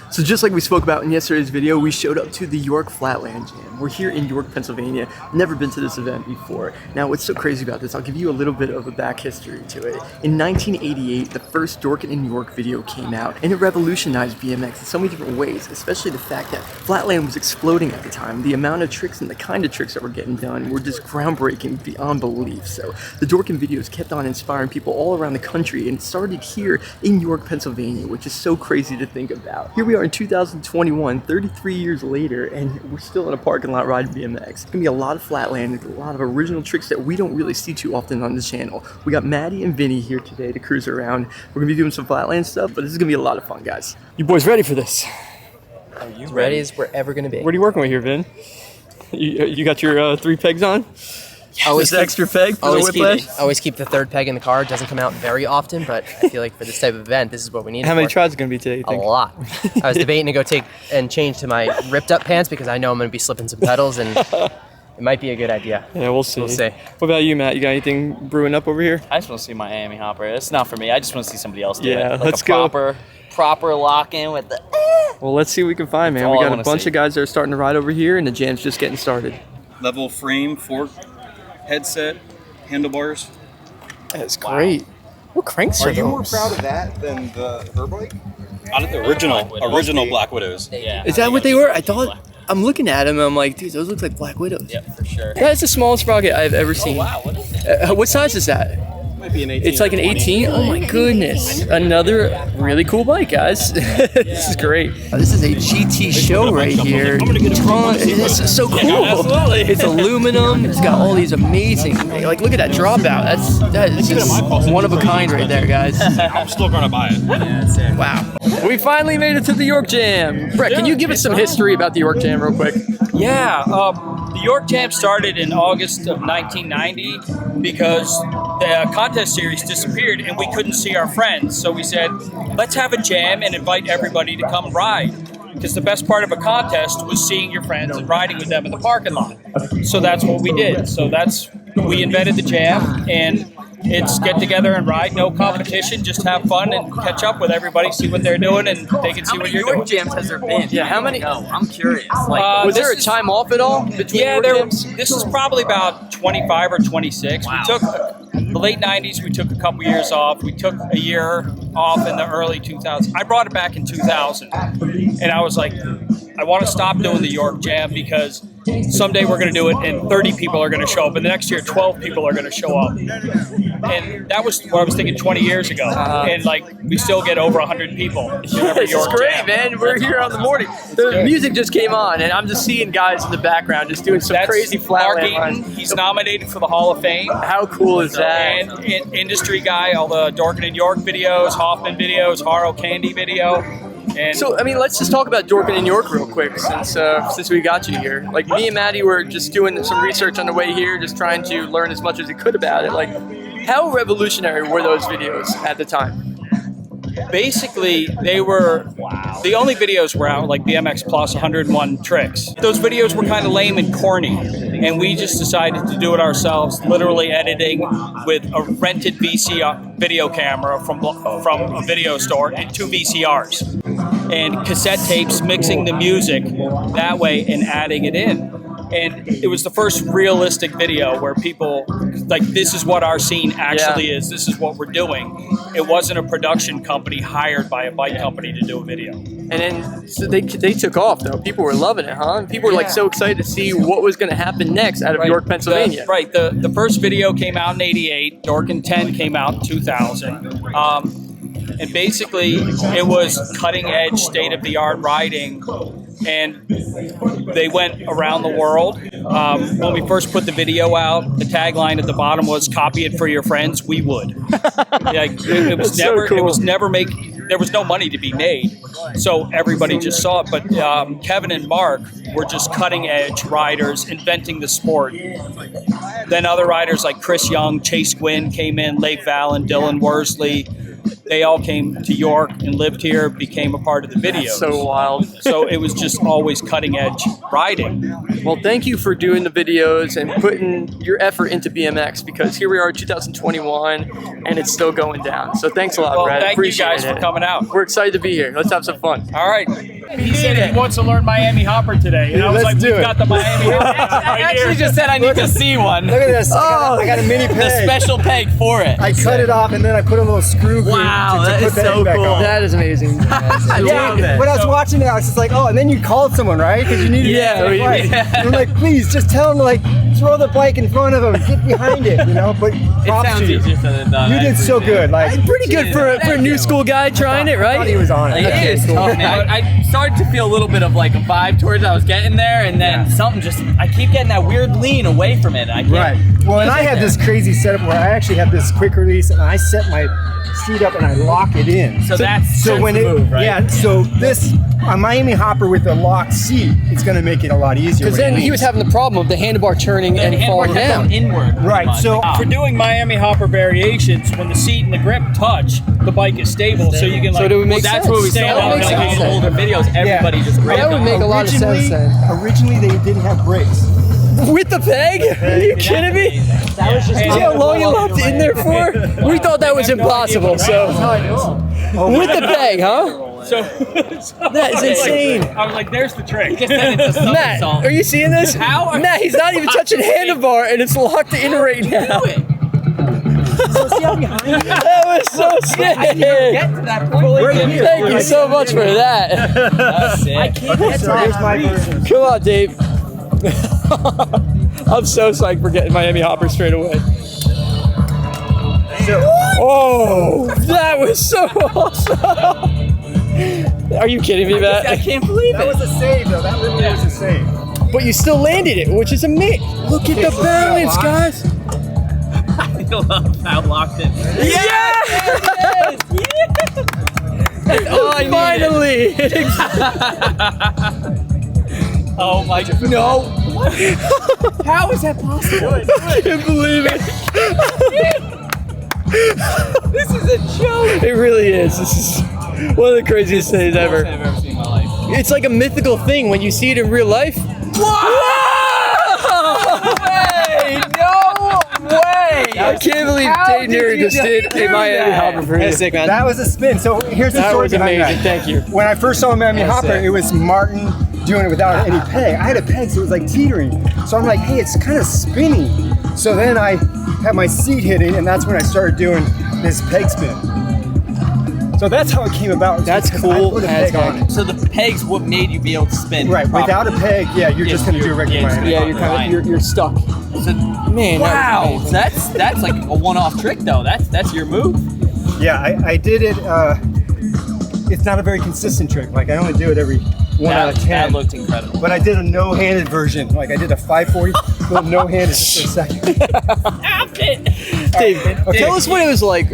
So just like we spoke about in yesterday's video, we showed up to the York Flatland Jam. We're here in York, Pennsylvania. Never been to this event before. Now, what's so crazy about this, I'll give you a little bit of a back history to it. In 1988, the first Dorkin in York video came out, and it revolutionized BMX in so many different ways, especially the fact that Flatland was exploding at the time. The amount of tricks and the kind of tricks that were getting done were just groundbreaking beyond belief. So the Dorkin videos kept on inspiring people all around the country, and it started here in York, Pennsylvania, which is so crazy to think about. Here we are in 2021, 33 years later, and we're still in a parking lot riding BMX. It's gonna be a lot of Flatland, a lot of original tricks that we don't really see too often on the channel. We got Maddie and Vinny here today to cruise around. We're gonna be doing some Flatland stuff, but this is gonna be a lot of fun, guys. You boys ready for this? Are you ready as we're ever gonna be? What are you working with here, Vin? You got your 3 pegs on? Always extra peg for the whiplash? Always keep the 3rd peg in the car. It doesn't come out very often, but I feel like for this type of event, this is what we need. How many tries is it going to be today, you think? A lot. I was debating to go change to my ripped up pants because I know I'm going to be slipping some pedals, and it might be a good idea. Yeah, we'll see. We'll see. What about you, Matt? You got anything brewing up over here? I just want to see my Miami hopper. It's not for me. I just want to see somebody else do it. Yeah, Like let's a go. Proper lock-in with the... Well, let's see what we can find, man. We got a bunch of guys that are starting to ride over here, and the jam's just getting started. Level frame, fork, headset, handlebars. That's great. What cranks are Are you more those? proud of that than the bike? Out of the original Black Widows. Yeah. Is that what they were? I thought, I'm looking at them and I'm like, dude, those look like Black Widows. Yep, for sure. That's the smallest sprocket I've ever seen. Wow, what is it? What size is that? Might be an 18. It's like an 18? Oh my goodness. Another really cool bike, guys. This is great. This is a GT show right here. This is so cool. absolutely. It's aluminum. It's got all these amazing, like, look at that dropout. That is just one of a kind right there, guys. I'm still gonna buy it. Yeah, that's it. Wow. We finally made it to the York Jam. Brett, can you give us some history about the York Jam real quick? Yeah, the York Jam started in August of 1990 because the contest series disappeared and we couldn't see our friends. So we said, let's have a jam and invite everybody to come ride. Because the best part of a contest was seeing your friends and riding with them in the parking lot. So that's what we did. So we invented the jam, and it's get together and ride, no competition, just have fun and catch up with everybody, see what they're doing, and they can see what you're doing. jams has there been? Yeah, how many? No, I'm curious. Was there a time off at all between Yeah, York Jams? this is probably about 25 or 26. Wow. We took the late 90s, we took a couple years off. We took a year off in the early 2000s. I brought it back in 2000, and I was like, I want to stop doing the York Jam because someday we're going to do it and 30 people are going to show up, and the next year 12 people are going to show up. And that was what I was thinking 20 years ago. And like, we still get over 100 people. This is great, man. We're here on the morning. The music just came on, and I'm just seeing guys in the background just doing some That's crazy Mark Flatland Eaton. runs. He's nominated for the Hall of Fame. How cool is that? And industry guy, all the Dorkin and York videos, Hoffman videos, Haro Candy video. And So, I mean, let's just talk about Dorkin and York real quick since we got you here. Like, me and Maddie were just doing some research on the way here, just trying to learn as much as we could about it. Like, how revolutionary were those videos at the time? basically, they were the only videos were out, like BMX Plus 101 tricks. Those videos were kind of lame and corny, and we just decided to do it ourselves, literally editing with a rented VCR video camera from a video store and 2 VCRs and cassette tapes, mixing the music that way and adding it in. And it was the first realistic video where people, like, this is what our scene actually is. This is what we're doing. It wasn't a production company hired by a bike company to do a video. And then so they took off, though. People were loving it, huh? People were like so excited to see what was going to happen next out of York, Pennsylvania. The first video came out in '88. Dorkin 10 came out in 2000. And basically, it was cutting-edge, state-of-the-art riding. And they went around the world. When we first put the video out, the tagline at the bottom was "Copy it for your friends. We would." It was never. So cool. It was never make. There was no money to be made, so everybody just saw it. But Kevin and Mark were just cutting-edge riders, inventing the sport. Then other riders like Chris Young, Chase Gwynn came in, Leif Valen, Dylan Worsley. They all came to York and lived here, became a part of the video. So wild. So it was just always cutting edge riding. Well, thank you for doing the videos and putting your effort into BMX, because here we are 2021 and it's still going down. So thanks a lot, Well, Brad. thank you Appreciate guys it. for coming out. We're excited to be here. Let's have some fun. All right. He said he wants to learn Miami Hopper today, and I was Let's like, do we've it. got the Miami Hopper I right actually here. just said I need to see one. Look at this. I got a mini peg. The special peg for it. I cut it off and then I put a little screw group Wow, to that put is the so egg back cool. on. That is amazing. I love it. When I was watching it, I was just like, oh, and then you called someone, right? Because you needed to fight. yeah. And I'm like, please, just tell him, like, throw the bike in front of him, get behind it, you know? But It props sounds to you. easier said than done. You did so good. Like, Pretty good for a new school guy trying it, I thought right? he was on it. It is tough, man. I started to feel a little bit of like a vibe towards it. I was getting there, and then something just, I keep getting that weird lean away from it. I can't. Right. Well, and I had this crazy setup where I actually have this quick release, and I set my seat up and I lock it in. So that's so when the it move, right? yeah. So this a Miami Hopper with a locked seat, it's going to make it a lot easier. Because when then it he was leans. having the problem of the handlebar turning and falling down. inward. pretty Right, much. so- For doing Miami Hopper variations, when the seat and the grip touch, the bike is stable, so you can like. So it would make That's sense. what we Stand saw up in and like make these older videos. Everybody just That grabbed would on. make a lot of sense then. Originally, they didn't have brakes. With the peg? Are you kidding me? That was just See how long you left it in there for? We thought that was impossible, so. With the peg, huh? So That is insane. I was like, there's the trick. Matt, are you seeing this? How are- Matt, he's not even touching handlebar and it's locked in right now. That was so sick. Get to that point. Thank you so much for that. That's sick. Okay, so here's my version. Come on, Dave. I'm so psyched for getting Miami Hopper straight away. Oh, that was so awesome. Are you kidding me, I Matt? can't believe That it. was a save, though. That literally was a save. But you still landed it, which is amazing. Look at the balance, guys. I love how locked in. Yes! That's all I Finally! Oh my god. No. What? How is that possible? I can't believe it. This is a joke. It really is. This is one of the craziest things I've ever. ever seen in my life. It's like a mythical thing when you see it in real life. Hey, no way! I can't believe Dave Neary just did a Miami Hopper for you. Sick, man. That was a spin. So here's the That story was behind amazing. that. Thank you. When I first saw Miami Hopper, sick. it was Martin doing it without any peg. I had a peg, so it was like teetering. So I'm like, hey, it's kind of spinning. So then I had my seat hitting, and that's when I started doing this peg spin. So that's how it came about. That's because I cool put a as peg on it. So the pegs what made you be able to spin. Right, properly. without a peg, yeah, you're just gonna do a regular yeah, Miami. Yeah, you're kind of you're stuck. So, Man, that was wow, that's like a one-off trick though. That's your move. Yeah, I did it. It's not a very consistent trick. Like I only do it every 1 out of 10. That looked incredible. But I did a no-handed version. Like I did a 540, but no-handed just for a second. Dave, Okay. tell us what it was like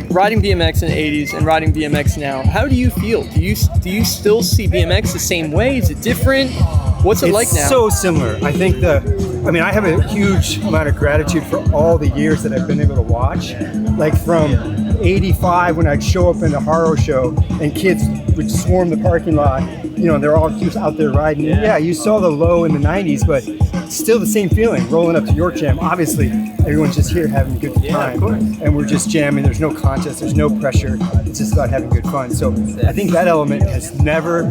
riding BMX in the 80s and riding BMX now. How do you feel? Do you still see BMX the same way? Is it different? What's it It's like now? so similar. I think I have a huge amount of gratitude for all the years that I've been able to watch. Like from 85 when I'd show up in the Haro show and kids would swarm the parking lot, you know, they're all just out there riding. Yeah, you saw the low in the 90s, but still the same feeling. Rolling up to York Jam, obviously everyone's just here having a good time. And we're just jamming. There's no contest, there's no pressure. It's just about having good fun. So I think that element has never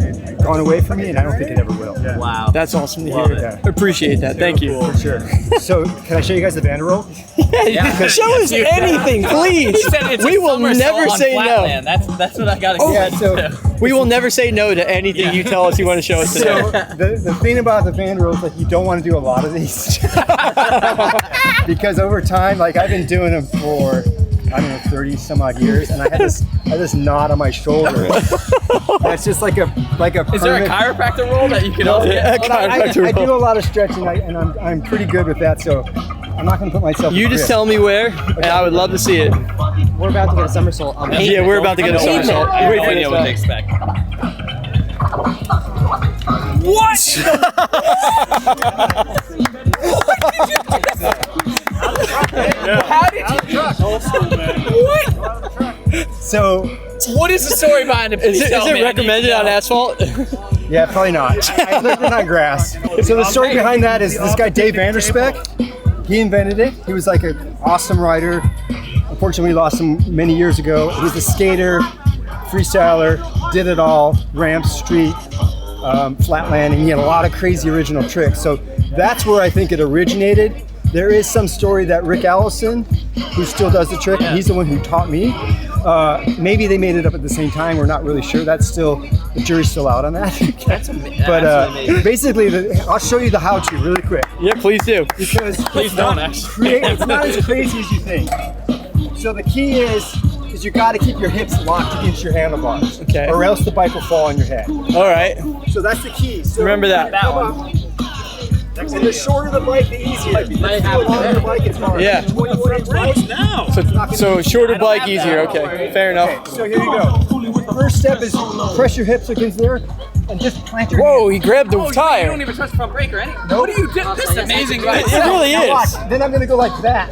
gone away from me, and I don't think it ever will. Wow. That's awesome to Love hear. it. Appreciate that. Thank you. For sure. So, can I show you guys the Vander roll? Show us anything, please. He said it's We a will somersault never on say no. Flatland. That's what I got to Yeah, so We will never say no to anything you tell us you want to show us today. the thing about the Vander roll is like you don't want to do a lot of these because over time, like I've been doing them for I don't know 30 some odd years, and I had this knot on my shoulder. That's just like a Is there a permanent- chiropractor roll that you can also get? But I do a lot of stretching, and I'm pretty good with that. So I'm not going to put myself. You in just risk. tell me where, and I would love to see it. We're about to get a somersault on pavement. Yeah, we're about to get a Pavement. somersault. I have Wait no for idea this what to one. expect. So What is the story behind it? Is it recommended on asphalt? yeah, probably not. I lived it on grass. So the story behind that is this guy Dave Vander. He invented it. He was like an awesome rider. Unfortunately, we lost him many years ago. He was a skater, freestyler, did it all, ramp, street. Flatland, and he had a lot of crazy original tricks. So that's where I think it originated. There is some story that Rick Allison, who still does the trick, and he's the one who taught me. Maybe they made it up at the same time. We're not really sure. That's still, the jury's still out on that. But basically, I'll show you the how-to really quick. Yeah, please do. Because Please don't, actually. it's not as crazy as you think. So the key is you got to keep your hips locked against your handlebars, Okay. or else the bike will fall on your head. All right. So that's the key. So Remember that. Come up, and the shorter the bike, the easier. The longer the bike, it's harder. Yeah. So shorter bike, easier. Okay, fair enough. So here you go. First step is press your hips against there and just plant your Whoa, he grabbed the You tire. don't even touch the front brake or anything. What do you do? This is amazing. It really Now watch. is. Then I'm going to go like that.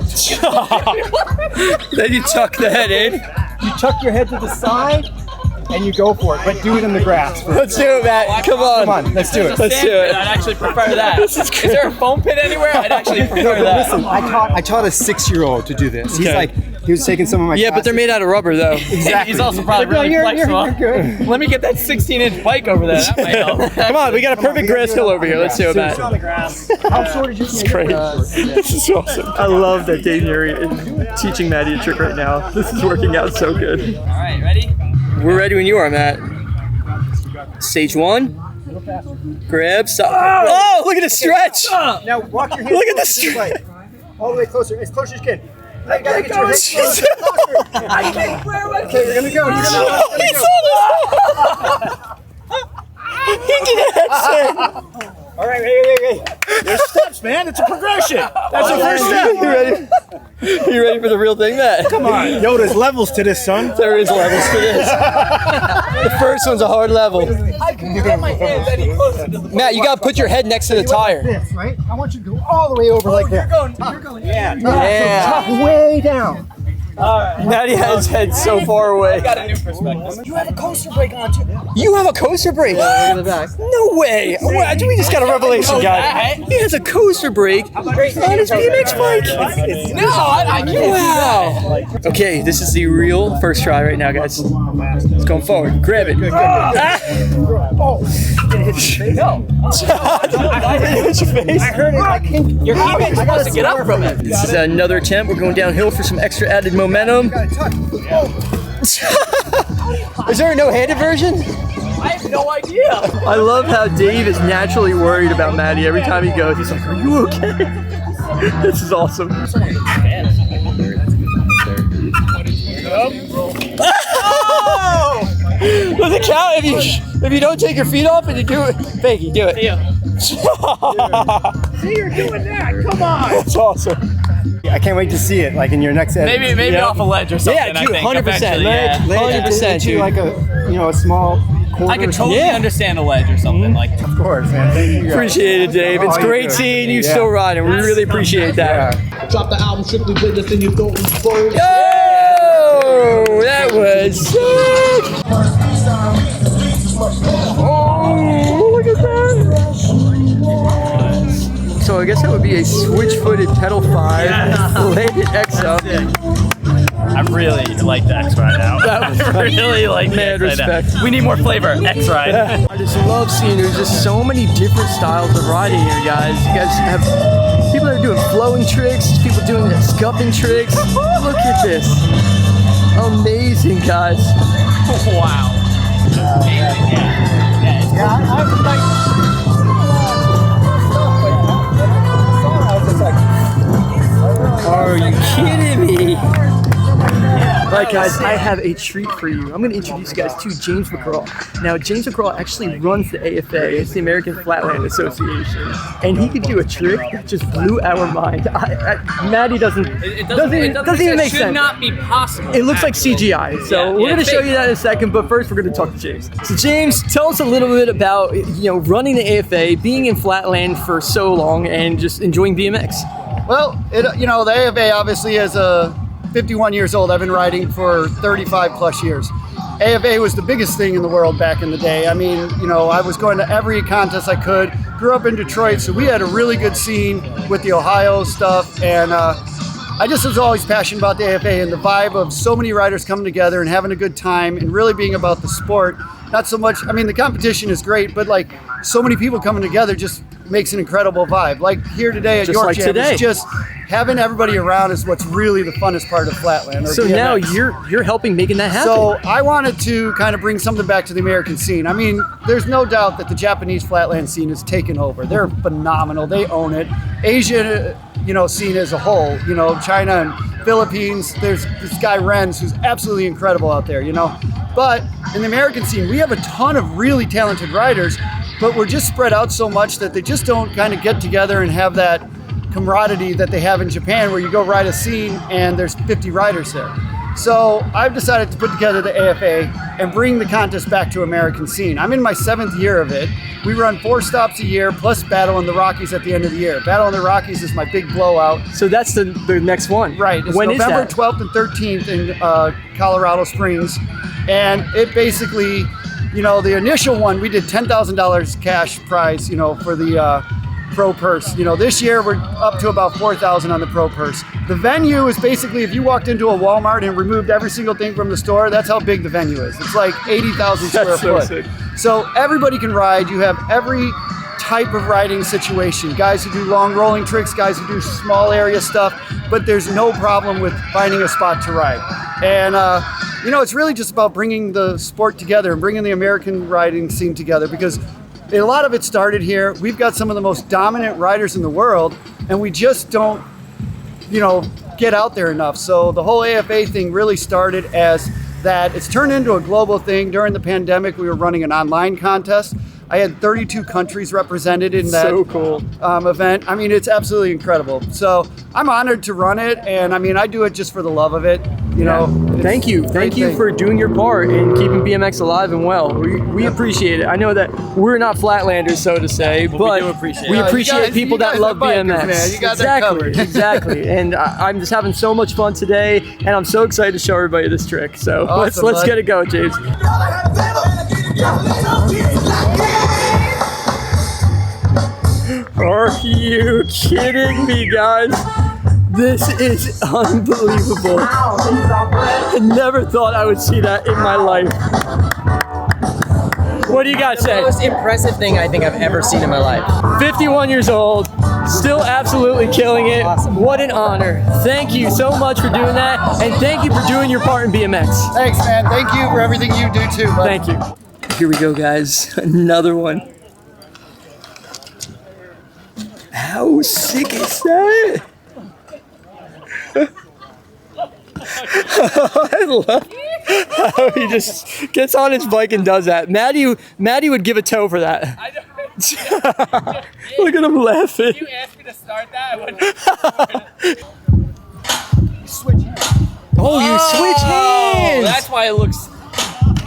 Then you tuck the head in. You tuck your head to the side and you go for it, but do it in the grass. Let's do it, Matt. Come on. Come on, let's do it. Let's do it. I'd actually prefer that. Is there a foam pit anywhere? I'd actually No, prefer but that. listen, I taught a 6-year-old to do this. He's Okay. like, he was taking some of my Yeah, but they're made out of rubber, though. Exactly. He's also probably really you're flexible. good. Let me get that 16-inch bike over there. That might help. Come on, we got a perfect grass hill over here. Let's do it, Matt. How short is your It's great. This is awesome. I love that Dave Neri is teaching Maddie a trick right now. This is working out so good. All right, ready? We're ready when you are, Matt. Stage 1. Grab, stop. Oh, look at the stretch. Now walk your hands Look at closer this to the bike. All the way closer, as close as you can. I gotta get your hips closer. I can't wear my Okay, you're gonna go. You're gonna He go. saw this. He did it. All right, wait. There's steps, man. It's a progression. That's the first step. You ready? You ready for the real thing, Matt? Come on. Yo, there's levels to this, son. There is levels to this. The first one's a hard level. I can get my hands any closer to the Matt, you gotta put your head next to the tire. This, right? I want you to go all the way over like that. You're going. Yeah. Yeah. Tuck way down. Maddie has his head so far away. Got a new perspective. You have a coaster brake on too. You have a coaster brake? In the back. No way! What? We just got a revelation, guys. He has a coaster brake on his BMX bike. No, I can't. Wow. Okay, this is the real first try right now, guys. It's going forward. Grab it. Ah! I heard it. I can't. You're even supposed to get up from it. This is another attempt. We're going downhill for some extra added momentum. Is there a no-handed version? I have no idea. I love how Dave is naturally worried about Maddie every time he goes. He's like, "Are you okay?" This is awesome. Does it count if you don't take your feet off and you do it? Fakey, do it. Yeah. See, you're doing that. Come on. That's awesome. I can't wait to see it, like in your next edit. Maybe off a ledge or something. Yeah, dude, I think, 100%. eventually, yeah. 100%, Into dude. like a small quarter. I could or something. totally understand a ledge or something like. Of course, man. Thank you. Appreciate it, Dave. It's Oh, you're great good. seeing you Yeah. still riding. We really appreciate that. Drop the album strictly business and you thought it was first. Yo, that was sick. Oh, look at that. So I guess that would be a switch-footed pedal 5, landed X up. I really like the X ride now. I really like Mad the X ride now. respect. We need more flavor. X ride. I just love seeing there's just so many different styles of riding here, guys. You guys have people that are doing flowing tricks, people doing scuffing tricks. Look at this. Amazing, guys. Wow. Are you kidding me? All right, guys, I have a treat for you. I'm going to introduce you guys to James McCraw. Now, James McCraw actually runs the AFA. It's the American Flatland Association. And he could do a trick that just blew our mind. Maddie doesn't even make It should sense. not be possible. It looks like CGI, so we're going to show you that in a second, but first we're going to talk to James. So James, tell us a little bit about, running the AFA, being in Flatland for so long, and just enjoying BMX. Well, the AFA obviously is 51 years old. I've been riding for 35 plus years. AFA was the biggest thing in the world back in the day. I mean, I was going to every contest I could. Grew up in Detroit, so we had a really good scene with the Ohio stuff, and I just was always passionate about the AFA and the vibe of so many riders coming together and having a good time and really being about the sport not so much. I mean, the competition is great, but like so many people coming together just makes an incredible vibe. Like here today at Just York like Jam, today. it's just having everybody around is what's really the funnest part of Flatland. Or So BMX. now you're helping making that happen. So I wanted to kind of bring something back to the American scene. I mean, there's no doubt that the Japanese Flatland scene is taken over. They're phenomenal. They own it. Asia, scene as a whole, China and Philippines. There's this guy Renz who's absolutely incredible out there, But in the American scene, we have a ton of really talented riders, but we're just spread out so much that they just don't kind of get together and have that camaraderie that they have in Japan, where you go ride a scene and there's 50 riders there. So I've decided to put together the AFA and bring the contest back to American scene. I'm in my 7th year of it. We run 4 stops a year plus Battle in the Rockies at the end of the year. Battle in the Rockies is my big blowout. So that's the next one. Right. It's When is November that? 12th and 13th in Colorado Springs. And it basically, the initial one, we did $10,000 cash prize, for the pro purse. This year we're up to about $4,000 on the pro purse. The venue is basically, if you walked into a Walmart and removed every single thing from the store, that's how big the venue is. It's like 80,000 square That's so foot. sick. So everybody can ride. You have every type of riding situation. Guys who do long rolling tricks, guys who do small area stuff, but there's no problem with finding a spot to ride. And, it's really just about bringing the sport together and bringing the American riding scene together, because a lot of it started here. We've got some of the most dominant riders in the world, and we just don't, get out there enough. So the whole AFA thing really started as that. It's turned into a global thing. During the pandemic, we were running an online contest. I had 32 countries represented in that So cool. event. I mean, it's absolutely incredible. So I'm honored to run it, and I mean, I do it just for the love of it. Thank you. Thank you for doing your part in keeping BMX alive and well. We appreciate it. I know that we're not Flatlanders, so to say, but we do appreciate we it. appreciate people you that guys love are bikers, BMX. man. You got that Exactly, covered. exactly. And I'm just having so much fun today, and I'm so excited to show everybody this trick. So Awesome, let's bud. get it going, James. Are you kidding me, guys? This is unbelievable. I never thought I would see that in my life. What do you guys say? Most impressive thing I think I've ever seen in my life. 51 years old, still absolutely killing it. What an honor. Thank you so much for doing that, and thank you for doing your part in BMX. Thanks, man. Thank you for everything you do too, bud. Thank you. Here we go, guys. Another one. How sick is that? I love how he just gets on his bike and does that. Maddie would give a toe for that. Look at him laughing. If you asked me to start that, I wouldn't. Oh, you switch hands. That's why it looks.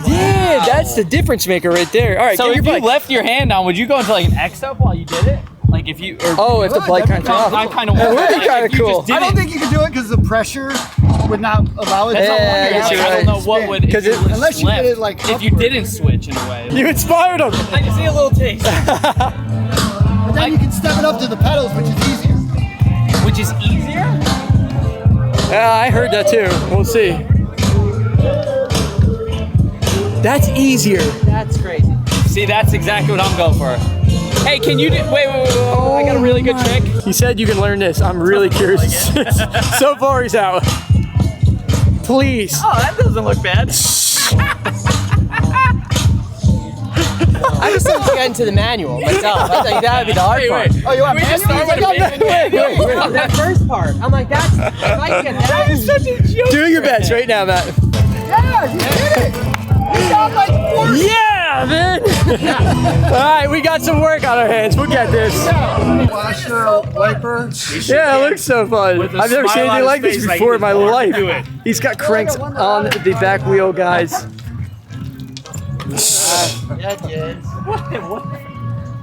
Yeah, that's the difference maker right there. All right, So get if your you bike. left your hand on, would you go into like an X up while you did it? Like if you. Or, Oh, if the bike kind of off. I kind of. That would be kind of cool. I don't think you can do it because the pressure would not allow it. That's Yeah, not I wondering, guess like, you're I right. don't know what would. Because if you unless you left, did it, like, if you upward. didn't switch in a way. You inspired him. I can see a little taste. But then you can step it up to the pedals, which is easier. Which is easier? Yeah, I heard that too. We'll see. That's easier. That's crazy. See, that's exactly what I'm going for. Hey, can you do? Wait. I got a really good trick. He said you can learn this. I'm really curious. So far, he's out. Please. Oh, that doesn't look bad. I just need to get into the manual myself. I think that would be the hard part. Oh, you want Can we just manual? start with a basic? Oh, that first part. I'm like, that's. If I can get that. That is such a joke. Do your best right now, Matt. Yeah, you did it. You sound like 40. Yeah, man. All right, we got some work on our hands. We'll get this. Washer, wiper. Yeah, it looks so fun. I've never seen anything like this before in my life. do it. He's got cranks on the back wheel, guys. Yeah, kids.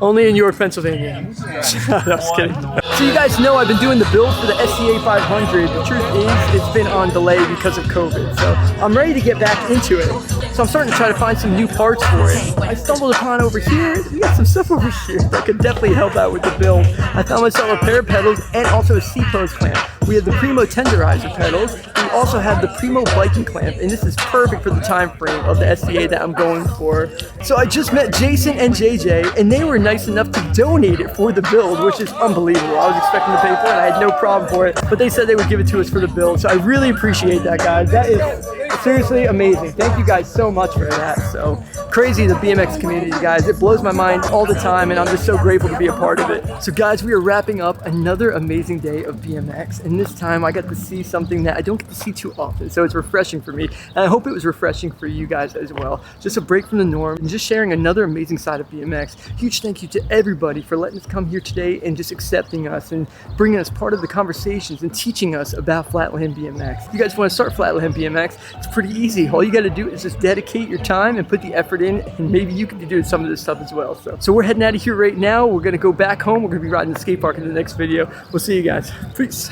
Only in York, Pennsylvania. No, I was kidding. So you guys know I've been doing the build for the SCA 500. The truth is, it's been on delay because of COVID. So I'm ready to get back into it. So I'm starting to try to find some new parts for it. I stumbled upon over here. We got some stuff over here that could definitely help out with the build. I found myself a pair of pedals and also a C-pose clamp. We have the Primo tenderizer pedals. We You also have the Primo biking clamp, and this is perfect for the time frame of the SCA that I'm going for. So I just met Jason and JJ, and they were nice enough to donate it for the build, which is unbelievable. I was expecting to pay for it, and I had no problem for it, but they said they would give it to us for the build. So I really appreciate that, guys. That is seriously amazing. Thank you guys so much for that. So crazy, the BMX community, guys. It blows my mind all the time, and I'm just so grateful to be a part of it. So guys, we are wrapping up another amazing day of BMX, and this time I got to see something that I don't get to see too often, so it's refreshing for me, and I hope it was refreshing for you guys as well. Just a break from the norm and just sharing another amazing side of BMX. Huge thank you to everybody for letting us come here today and just accepting us and bringing us part of the conversations and teaching us about Flatland BMX. If you guys want to start Flatland BMX, it's pretty easy. All you got to do is just dedicate your time and put the effort in, and maybe you can be doing some of this stuff as well. So we're heading out of here right now. We're going to go back home. We're going to be riding the skate park in the next video. We'll see you guys. Peace.